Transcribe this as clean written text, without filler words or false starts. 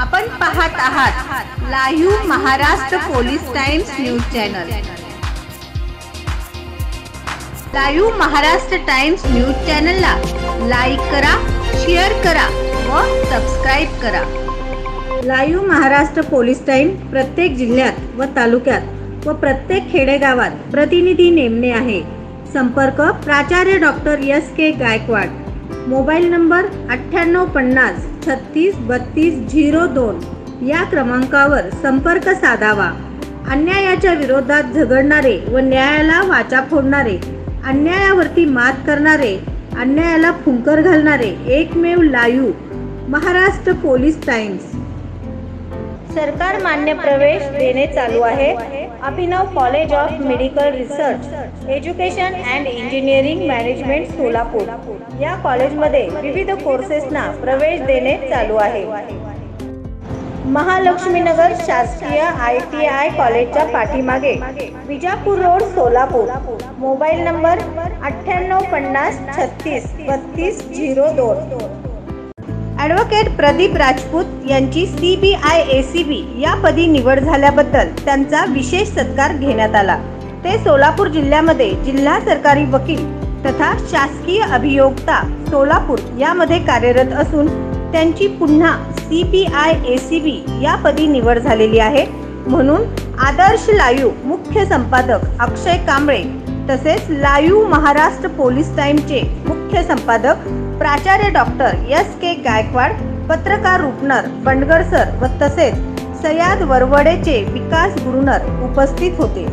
आपण पाहत आहात live Maharashtra police times news channel. Live Maharashtra times news चॅनलला लाईक करा, शेअर करा व सबस्क्राइब करा। लाईव्ह महाराष्ट्र पोलीस टाइम प्रत्येक जिल्ह्यात व तालुक्यात व प्रत्येक खेडेगावात प्रतिनिधी नेमणे आहे। संपर्क प्राचार्य doctor S K. Gaikwad. Mobile number 9850 36 32 02 या क्रमांकावर संपर्क साधावा। अन्यायाच्या विरोधात झगडणारे व न्यायाला वाचा फोडणारे, अन्यायावरती मात करणारे, अन्यायाला फुंकर घालणारे एकमेव लाईव्ह महाराष्ट्र पोलीस टाइम्स। सरकार मान्य प्रवेश देणे चालू आहे। Abhinav college of medical research education and engineering management Solapur या कॉलेजमध्ये विविध कोर्सेसना प्रवेश देणे चालू आहे। महालक्ष्मीनगर शासकीय ITI कॉलेजच्या पाठीमागे Vijapur road Solapur. Mobile number 9850 36 32 02। Advocate Pradeep Rajput यांची CBI ACB या पदी निवड झाल्याबद्दल त्यांचा विशेष सत्कार घेण्यात आला। ते सोलापूर जिल्ह्यामध्ये जिल्हा सरकारी वकील तथा शासकीय अभियोक्ता सोलापूर यामध्ये कार्यरत असून त्यांची पुन्हा CBI ACB या पदी निवड झालेली आहे। म्हणून आदर्श लाईव्ह मुख्य संपादक अक्षय कांबळे तसेच लाईव्ह महाराष्ट्र पोलीस टाइमचे मुख्य संपादक प्राचार्य डॉक्टर एस.के. गायकवाड, पत्रकार रुपनर बंडगर सर व तसेच सयाद वरवडेचे विकास गुरुनर उपस्थित होते।